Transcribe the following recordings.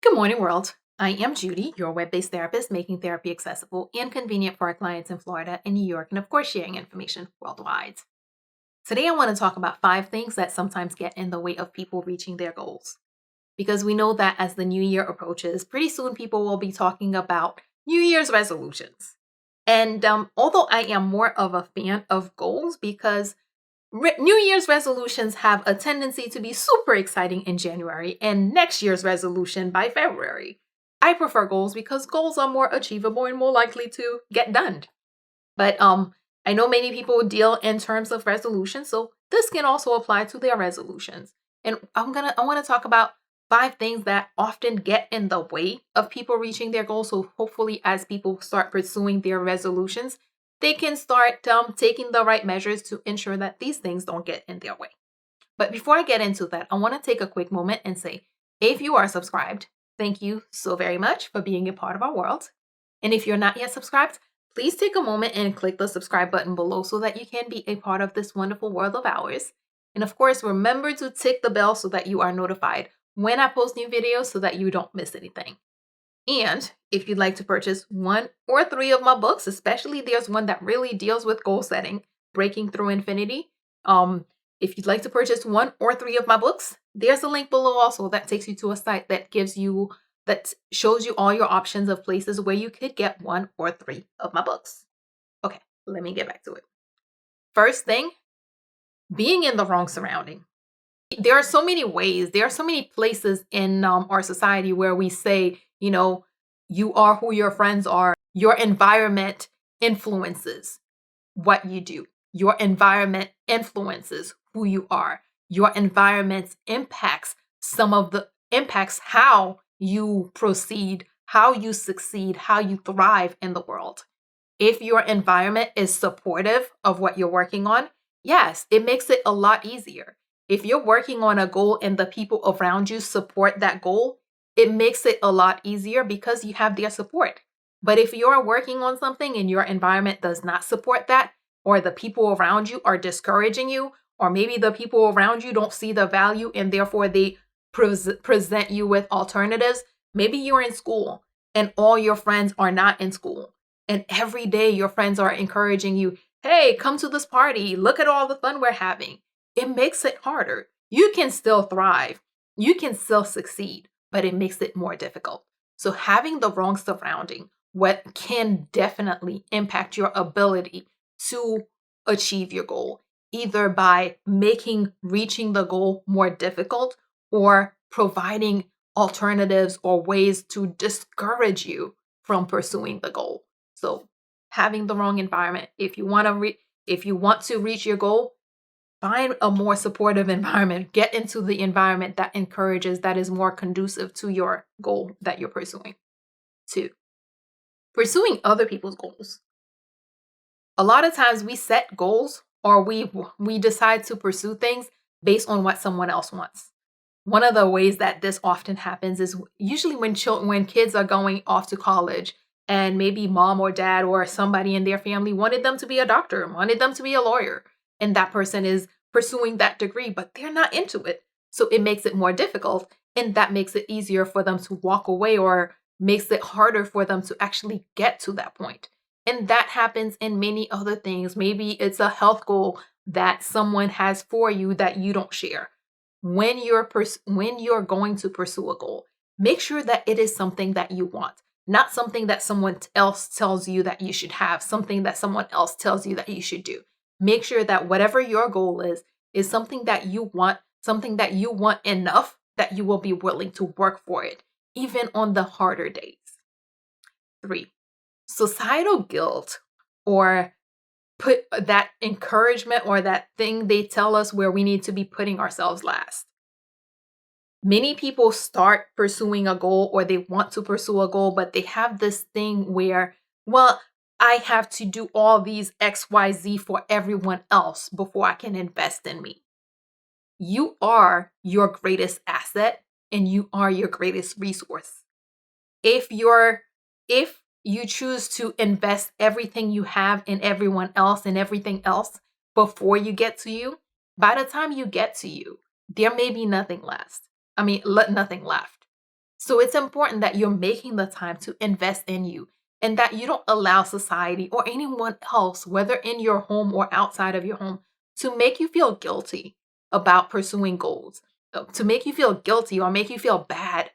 Good morning, world. I am Judy, your web based therapist, making therapy accessible and convenient for our clients in Florida and New York, and of course, sharing information worldwide. Today, I want to talk about 5 things that sometimes get in the way of people reaching their goals. Because we know that as the new year approaches, pretty soon people will be talking about New Year's resolutions. And although I am more of a fan of goals because New Year's resolutions have a tendency to be super exciting in January and next year's resolution by February. I prefer goals because goals are more achievable and more likely to get done. But I know many people deal in terms of resolutions, so this can also apply to their resolutions. And I want to talk about 5 things that often get in the way of people reaching their goals. So hopefully as people start pursuing their resolutions, they can start taking the right measures to ensure that these things don't get in their way. But before I get into that, I want to take a quick moment and say, if you are subscribed, thank you so very much for being a part of our world. And if you're not yet subscribed, please take a moment and click the subscribe button below so that you can be a part of this wonderful world of ours. And of course, remember to tick the bell so that you are notified when I post new videos so that you don't miss anything. And if you'd like to purchase 1 or 3 of my books, especially there's one that really deals with goal setting, Breaking Through Infinity. If you'd like to purchase 1 or 3 of my books, there's a link below also that takes you to a site that shows you all your options of places where you could get 1 or 3 of my books. Okay, let me get back to it. First thing, being in the wrong surrounding. There are so many ways, there are so many places in our society where we say, you are who your friends are. Your environment influences what you do. Your environment influences who you are. Your environment impacts how you proceed, how you succeed, how you thrive in the world. If your environment is supportive of what you're working on, yes, it makes it a lot easier. If you're working on a goal and the people around you support that goal, it makes it a lot easier because you have their support. But if you're working on something and your environment does not support that, or the people around you are discouraging you, or maybe the people around you don't see the value and therefore they present you with alternatives, maybe you're in school and all your friends are not in school. And every day your friends are encouraging you, hey, come to this party. Look at all the fun we're having. It makes it harder. You can still thrive. You can still succeed, but it makes it more difficult. So having the wrong surrounding, what can definitely impact your ability to achieve your goal, either by making reaching the goal more difficult or providing alternatives or ways to discourage you from pursuing the goal. So having the wrong environment, if you want to reach your goal, find a more supportive environment. Get into the environment that encourages, that is more conducive to your goal that you're pursuing. 2, pursuing other people's goals. A lot of times we set goals or we decide to pursue things based on what someone else wants. One of the ways that this often happens is usually when kids are going off to college and maybe mom or dad or somebody in their family wanted them to be a doctor, wanted them to be a lawyer, and that person is pursuing that degree, but they're not into it. So it makes it more difficult, and that makes it easier for them to walk away or makes it harder for them to actually get to that point. And that happens in many other things. Maybe it's a health goal that someone has for you that you don't share. When you're going to pursue a goal, make sure that it is something that you want, not something that someone else tells you that you should have, something that someone else tells you that you should do. Make sure that whatever your goal is something that you want enough that you will be willing to work for it, even on the harder days. 3, societal guilt, or put that encouragement or that thing they tell us where we need to be putting ourselves last. Many people start pursuing a goal or they want to pursue a goal, but they have this thing where, well, I have to do all these XYZ for everyone else before I can invest in me. You are your greatest asset and you are your greatest resource. If you choose to invest everything you have in everyone else and everything else before you get to you, by the time you get to you, there may be nothing left. Nothing left. So it's important that you're making the time to invest in you and that you don't allow society or anyone else, whether in your home or outside of your home, to make you feel guilty about pursuing goals, to make you feel guilty or make you feel bad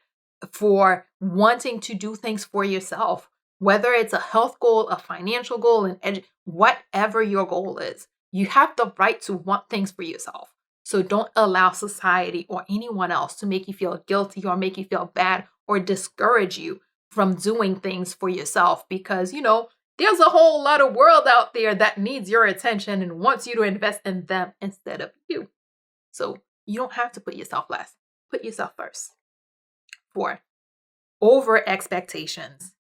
for wanting to do things for yourself, whether it's a health goal, a financial goal, whatever your goal is. You have the right to want things for yourself. So don't allow society or anyone else to make you feel guilty or make you feel bad or discourage you from doing things for yourself because, there's a whole lot of world out there that needs your attention and wants you to invest in them instead of you. So you don't have to put yourself last. Put yourself first. 4, over expectations.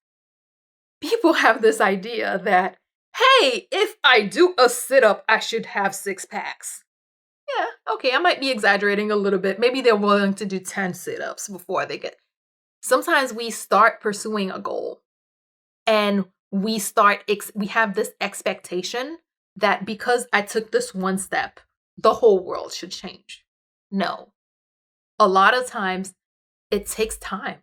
People have this idea that, hey, if I do a sit-up, I should have 6 packs. Yeah, okay, I might be exaggerating a little bit. Maybe they're willing to do 10 sit-ups before they get. Sometimes we start pursuing a goal and we have this expectation that because I took this one step, the whole world should change. No. A lot of times it takes time.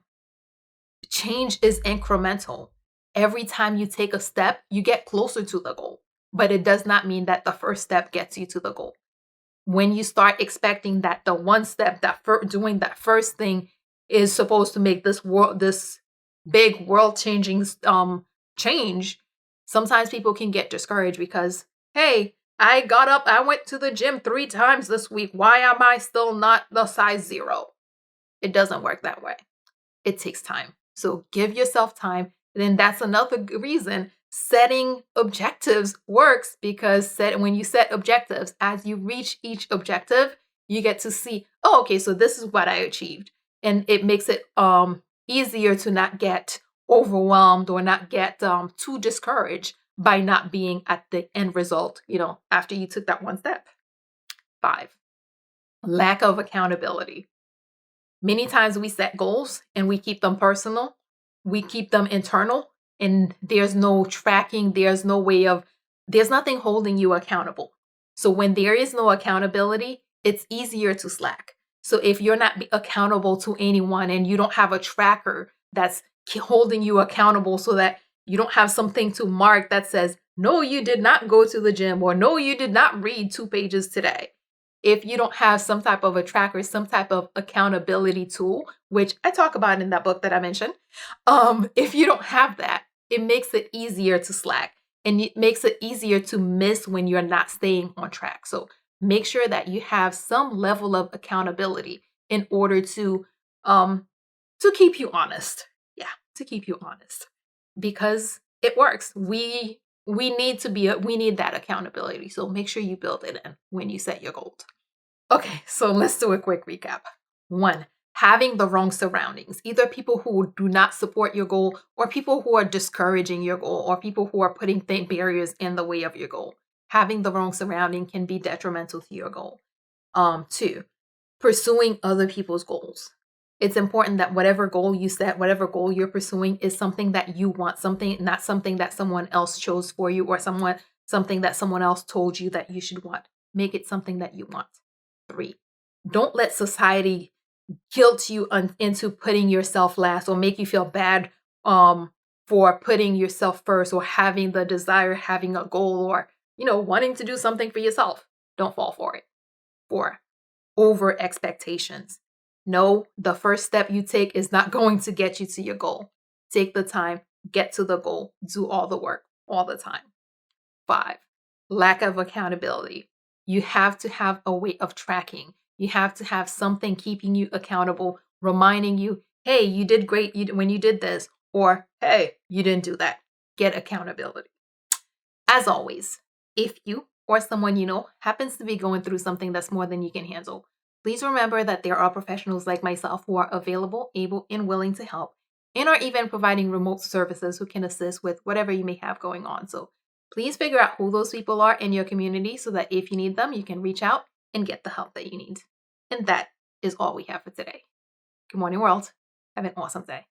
Change is incremental. Every time you take a step, you get closer to the goal, but it does not mean that the first step gets you to the goal. When you start expecting that the one step, doing that first thing is supposed to make this big world-changing change, sometimes people can get discouraged because, hey, I got up, I went to the gym 3 times this week. Why am I still not the size 0? It doesn't work that way. It takes time. So give yourself time. Then that's another reason setting objectives works, because when you set objectives, as you reach each objective, you get to see, oh, okay, so this is what I achieved. And it makes it easier to not get overwhelmed or not get too discouraged by not being at the end result, after you took that one step. 5, lack of accountability. Many times we set goals and we keep them personal, we keep them internal, and there's no tracking, there's nothing holding you accountable. So when there is no accountability, it's easier to slack. So if you're not accountable to anyone and you don't have a tracker that's holding you accountable so that you don't have something to mark that says, no, you did not go to the gym, or no, you did not read 2 pages today. If you don't have some type of a tracker, some type of accountability tool, which I talk about in that book that I mentioned, if you don't have that, it makes it easier to slack and it makes it easier to miss when you're not staying on track. So make sure that you have some level of accountability in order to keep you honest. Yeah, to keep you honest, because it works. We need that accountability. So make sure you build it in when you set your goals. Okay, so let's do a quick recap. 1, having the wrong surroundings, either people who do not support your goal or people who are discouraging your goal or people who are putting barriers in the way of your goal. Having the wrong surrounding can be detrimental to your goal. 2, pursuing other people's goals. It's important that whatever goal you set, whatever goal you're pursuing is something that you want, not something that someone else chose for you or something that someone else told you that you should want. Make it something that you want. 3, don't let society guilt you into putting yourself last or make you feel bad for putting yourself first or having the desire, having a goal, or wanting to do something for yourself. Don't fall for it. 4, over expectations. No, the first step you take is not going to get you to your goal. Take the time, get to the goal, do all the work all the time. 5, lack of accountability. You have to have a way of tracking. You have to have something keeping you accountable, reminding you, hey, you did great when you did this, or hey, you didn't do that. Get accountability. As always, if you or someone you know happens to be going through something that's more than you can handle, please remember that there are professionals like myself who are available, able, and willing to help, and are even providing remote services who can assist with whatever you may have going on. So please figure out who those people are in your community so that if you need them, you can reach out and get the help that you need. And that is all we have for today. Good morning, world. Have an awesome day.